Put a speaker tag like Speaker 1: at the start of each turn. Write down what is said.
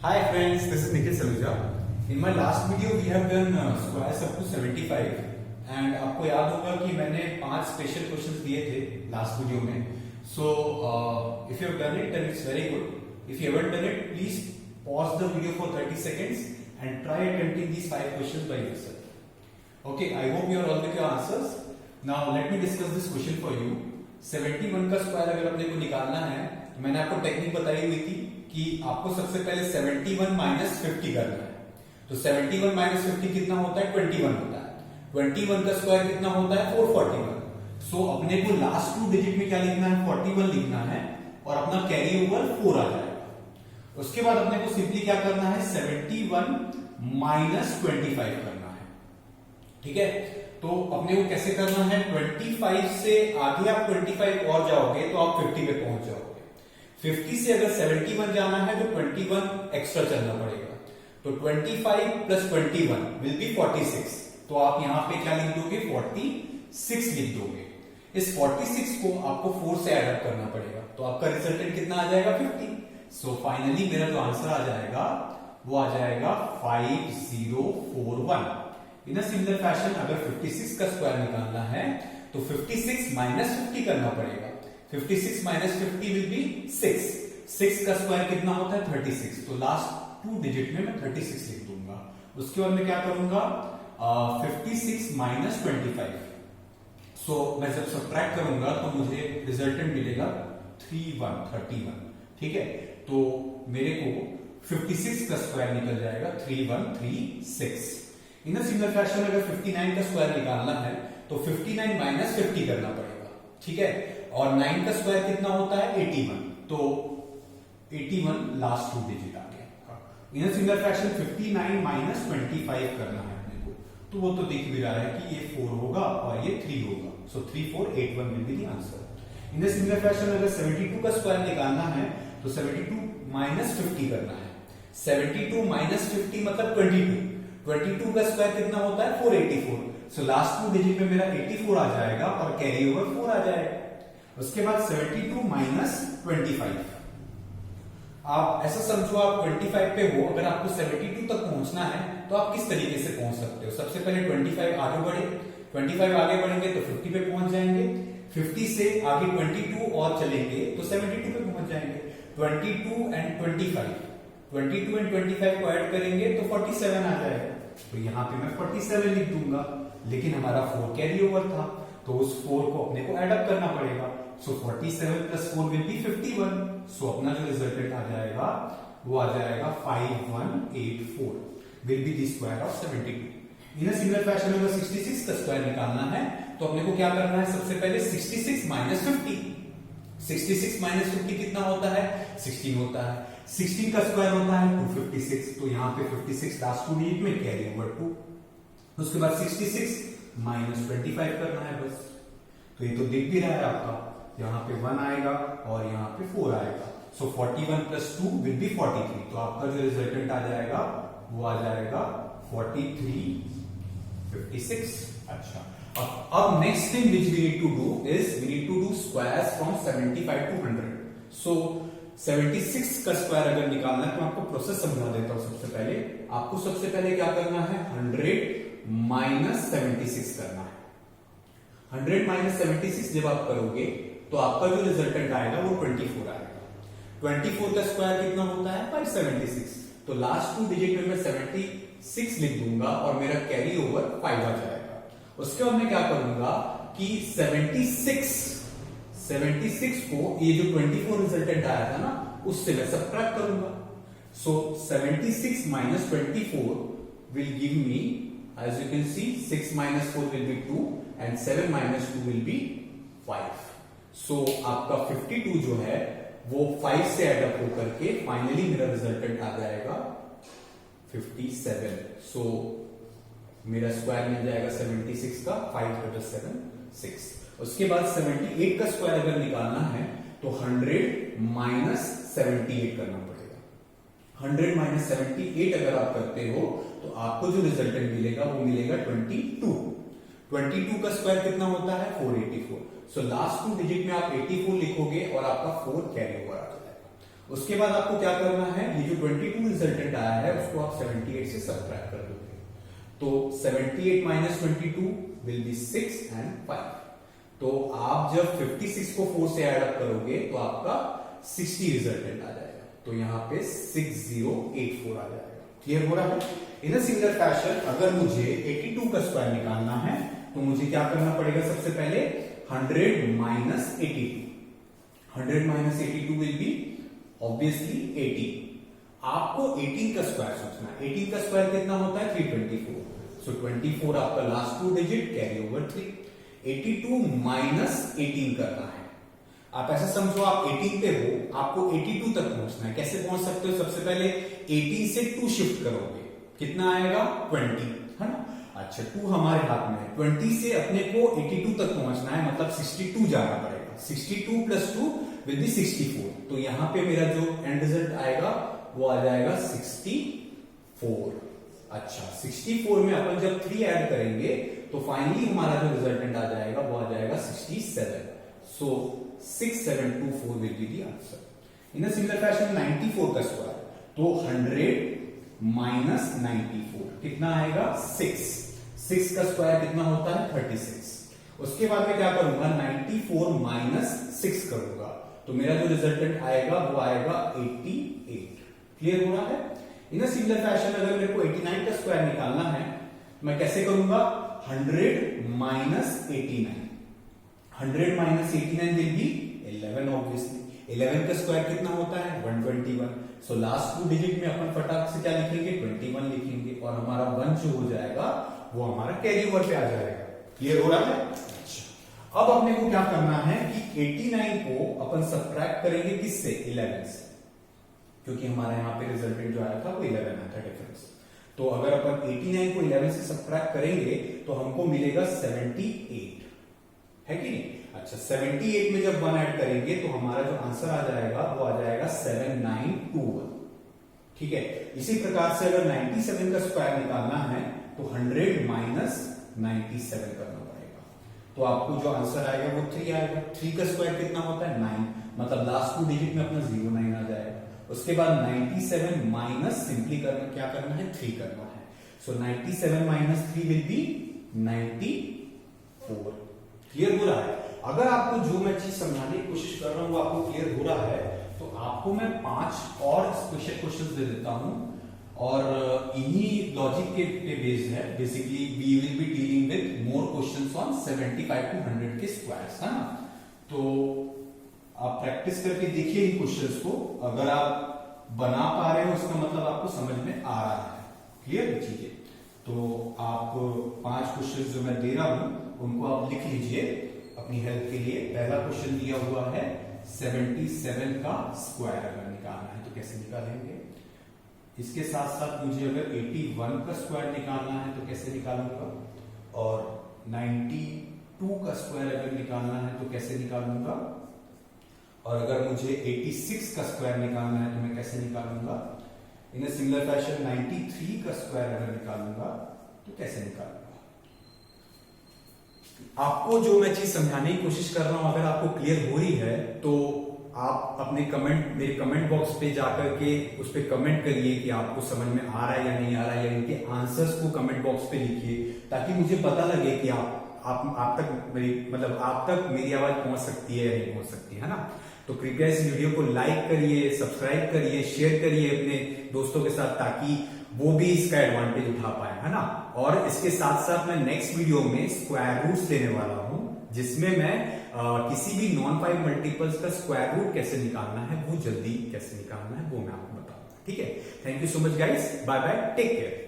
Speaker 1: Hi friends, this is Nikhil Saluja. In my last video we have done squares up to 75 and आपको याद होगा कि मैंने 5 special questions दिए थे लास्ट वीडियो में. So if you have done it then it's very good. If you haven't done it, please pause the video for 30 seconds and try attempting these 5 questions by yourself. Okay, I hope you are all with your answers. Now let me discuss this question for you. 71 का square अगर अपने को निकालना है तो मैंने आपको technique बताई हुई थी कि आपको सबसे पहले 71 माइनस 50 करना है. तो 71 माइनस 50 कितना होता है? 21 होता है. 21 का स्क्वायर कितना होता है? 441. सो अपने को लास्ट 2 डिजिट में क्या लिखना है? 41 लिखना है और अपना कैरी ओवर 4 आ जाएगा. उसके बाद अपने को सिंपली क्या करना है? 71 माइनस 25 करना है. ठीक है, तो अपने को कैसे करना है? 25 से आगे आप 25 और जाओगे तो आप 50 पे पहुंच जाओगे. 50 से अगर 71 जाना है तो 21 एक्स्ट्रा चलना पड़ेगा. तो 25 प्लस 21 विल बी 46. तो आप यहां पे क्या लिख दोगे? 46 लिख दोगे. इस 46 को आपको 4 से ऐड अप करना पड़ेगा. तो आपका रिजल्टेंट कितना आ जाएगा? 50. सो फाइनली मेरा जो आंसर आ जाएगा वो आ जाएगा 5041. इन अ सिमिलर फैशन अगर 56 का स्क्वायर निकालना है तो 56 माइनस 50 करना पड़ेगा. 56 माइनस 50 विल बी 6. 6 का स्क्वायर कितना होता है? 36. तो लास्ट 2 डिजिट में मैं 36 लिख दूंगा. उसके बाद मैं क्या करूंगा? 56 माइनस 25. सो मैं जब सब्ट्रैक्ट करूंगा तो मुझे रिजल्टेंट मिलेगा 31. ठीक है, तो मेरे को 56 का स्क्वायर निकल जाएगा 3136. इन अ सिमिलर फैशन अगर 59 का स्क्वायर निकालना है तो 59 माइनस 50 करना पड़ेगा. ठीक है, और 9 का स्क्वायर कितना होता है? 81. तो 81 लास्ट 2 डिजिट आ गया. इन अ सिमिलर फैशन 59 माइनस 25 करना है अपने को. तो वो तो दिख भी रहा है कि ये 4 होगा और ये 3 होगा. सो 3481 will be the answer. In a similar fashion अगर 72 का स्क्वायर निकालना है तो 72 माइनस 50 करना है. 72 माइनस 50 मतलब 22. 22 का स्क्वायर कितना होता है? 484. सो लास्ट 2 डिजिट में मेरा 84 आ जाएगा और कैरी ओवर 4 आ जाएगा. उसके बाद 72 माइनस 25. आप ऐसा समझो आप 25 पे हो, अगर आपको 72 तक पहुंचना है तो आप किस तरीके से पहुंच सकते हो? सबसे पहले 25 आगे बढ़े. 25 आगे बढ़ेंगे तो 50 पे पहुंच जाएंगे. 50 से आगे 22 और चलेंगे तो 72 पे पहुंच जाएंगे. 22 एंड 25 को ऐड करेंगे तो 47 आ जाएगा. तो यहां पे मैं 47 लिख दूंगा. लेकिन हमारा 4 कैरी ओवर था तो उस 4 को अपने को ऐड अप करना पड़ेगा. सो 47 प्लस 4 विल बी 51. सो अपना जो रिजल्टेंट आ जाएगा वो आ जाएगा 5184 will be the square of 72. In a similar fashion अगर 66 का स्क्वायर निकालना है तो अपने को क्या करना है? सबसे पहले 66 माइनस 50. 66 माइनस 50 कितना होता है? 16 होता है. 16 का स्क्वायर होता है 256. तो यहां पे 56 लास्ट 2 डिजिट में कैरी ओवर 2. उसके बाद 66 माइनस 25 करना है बस. तो ये तो दिख भी रहा है आपका. यहां पे 1 आएगा और यहां पे 4 आएगा. सो 41 प्लस 2 विल बी 43. तो आपका जो रिजल्टेंट आ जाएगा वो आ जाएगा 4356. अच्छा, अब next thing which we need to do is we need to do squares from 75 to 100. So 76 का स्क्वायर अगर निकालना है तो आपको प्रोसेस समझा देता हूं. सबसे पहले आपको सबसे पहले क्या करना है? 100 माइनस 76 करना है. 100 माइनस 76 जब आप करोगे तो आपका जो रिजल्टेंट आएगा वो 24 आएगा. 24 का स्क्वायर कितना होता है? 576. तो लास्ट 2 डिजिट में मैं 76 लिख दूंगा और मेरा कैरी ओवर 5 आ जाएगा. उसके बाद मैं क्या करूंगा कि 76 को ये जो 24 रिजल्टेंट आया था ना उससे मैं सब्ट्रैक्ट करूंगा. सो 76 minus 24 will give me, as you can see, 6 minus 4 will be 2 and 7 minus 2 will be 5. So आपका 52 जो है वो 5 से ऐड अप होकर के फाइनली मेरा रिजल्टेंट आ जाएगा 57. So मेरा स्क्वायर मिल जाएगा 76 का. 5 बटा 7 6. उसके बाद 78 का स्क्वायर अगर निकालना है तो 100 माइनस 78 करना पड़ेगा. 100 माइनस 78 अगर आप करते हो तो आपको जो रिजल्टेंट मिलेगा वो मिलेगा 22. 22 का स्क्वायर कितना होता है? 484. सो लास्ट 2 डिजिट में आप 84 लिखोगे और आपका 4 कैरी ओवर आ जाएगा. उसके बाद आपको क्या करना है? ये जो 22 रिजल्ट उसको आप 78 से सब्ट्रैक्ट कर दोगे। तो 78 माइनस 22 विल बी 6 एंड 5। तो आप जब 56 को 4 से ऐड अप करोगे तो आपका 60 रिजल्टेंट आ जाएगा। तो यहाँ पे 6084 आ जाएगा। क्लियर हो रहा है? इन अ सिमिलर फैशन अगर मुझे 82 का स्क्वायर निकालना है तो मुझे क्या करना पड़ेगा? सबसे पहले 100 minus 82। 100 minus 82 will be obviously 80। आपको 18 का स्क्वायर सोचना है। 18 का स्क्वायर कितना होता है? 324। सो 24 आपका last 2 digit carry over 3। 82 minus 18 करना है। आप ऐसा समझो आप 18 पे हो, आपको 82 तक पहुंचना है। कैसे पहुंच सकते हो? सबसे पहले 18 से 2 शिफ्ट करोगे, कितना आएगा? 20, है ना? अच्छा 2 हमारे हाथ में है। 20 से अपने को 82 तक पहुंचना है, मतलब 62 जाना पड़ेगा। 62 प्लस 2 विल बी 64। तो यहां पे मेरा जो एंड रिजल्ट आएगा वो आ जाएगा 64। अच्छा 64 में अपन जब 3 ऐड करेंगे तो फाइनली हमारा जो रिजल्टेंट आ जाएगा वो आ जाएगा 67। सो 6724 will be the answer. In a similar fashion 94 का स्क्वायर, तो 100 माइनस 94 कितना आएगा? 6। 6 का स्क्वायर कितना होता है? 36। उसके बाद में क्या करूंगा? 94 माइनस 6 करूंगा, तो मेरा जो रिजल्टेंट आएगा वो आएगा 88। क्लियर हो रहा है? इन अ सिमिलर फैशन अगर मेरे को 89 का स्क्वायर निकालना है मैं कैसे करूंगा? 100 minus 89। 100 minus 89 will be 11 obviously. 11 का स्क्वायर कितना होता है? 121। सो लास्ट 2 डिजिट में अपन फटाक से क्या लिखेंगे? 21 लिखेंगे और हमारा 1 जो हो जाएगा वो हमारा कैरी ओवर पे आ जाएगा। क्लियर हो रहा है? अच्छा अब अपने को क्या करना है कि 89 को अपन सब्ट्रैक्ट करेंगे किससे? 11 से, क्योंकि हमारे यहाँ पे रिजल्टेंट जो आया था वो 11 आया था डिफरेंस। तो अगर अपन 89 को 11 से सब्ट्रैक्ट करेंगे तो हमको मिलेगा 78, है कि नहीं? अच्छा 78 में जब 1 ऐड करेंगे तो हमारा जो आंसर आ जाएगा वो आ जाएगा 7921। ठीक है, इसी प्रकार से अगर 97 का स्क्वायर निकालना है तो 100 माइनस 97 करना पड़ेगा। तो आपको जो आंसर आएगा वो 3 आएगा। 3 का स्क्वायर कितना होता है? 9, मतलब लास्ट 2 डिजिट में अपना 09 आ जाएगा। उसके बाद 97 माइनस सिंपली करना क्या करना है? 3 करना है। सो 97 माइनस 3 विल बी 94। क्लियर हो रहा है? अगर आपको जो मैं चीज समझाने की कोशिश कर रहा हूं वो आपको क्लियर हो रहा है तो आपको मैं 5 और स्पेशल क्वेश्चंस दे देता हूं और इन्हीं लॉजिक के बेस्ड है। Basically we will be dealing with more questions on 75 to 100 के स्क्वायर्स, है ना? तो आप प्रैक्टिस करके देखिए इन क्वेश्चंस को। अगर आप बना पा रहे हो इसका मतलब आपको समझ में आ रहा है। क्लियर चीजें? तो आप 5 क्वेश्चंस जो मैं दे रहा हूं उनको आप लिख लीजिए अपनी हेल्प के लिए। पहला क्वेश्चन दिया हुआ है 77 का स्क्वायर अगर निकालना है तो कैसे निकालेंगे। इसके साथ साथ मुझे अगर 81 का स्क्वायर निकालना है तो कैसे निकालूंगा, और 92 का स्क्वायर अगर निकालना है तो कैसे निकालूंगा, और अगर मुझे 86 का स्क्वायर निकालना है तो मैं कैसे निकालूंगा। इन अ सिमिलर फैशन 93 का स्क्वायर अगर निकालूंगा तो कैसे निकालूंगा। आपको जो मैं चीज समझाने की कोशिश कर रहा हूं अगर आपको क्लियर हो रही है तो आप अपने कमेंट मेरे कमेंट बॉक्स पे जाकर के उस पर कमेंट करिए कि आपको समझ में आ रहा है या नहीं आ रहा है, या इनके आंसर्स को कमेंट बॉक्स पे लिखिए ताकि मुझे पता लगे कि आप तक मेरी आवाज पहुंच सकती है या नहीं पहुंच सकती है ना। तो कृपया इस वीडियो को लाइक करिए, सब्सक्राइब करिए, शेयर करिए अपने दोस्तों के साथ ताकि वो भी इसका एडवांटेज उठा पाए, है ना। और इसके साथ साथ मैं नेक्स्ट वीडियो में स्क्वायर रूट्स लेने वाला हूं जिसमें मैं किसी भी नॉन 5 मल्टीपल्स का स्क्वायर रूट कैसे निकालना है वो जल्दी कैसे निकालना है वो मैं आपको बताऊंगा। ठीक है, thank you so much guys, bye bye, take care.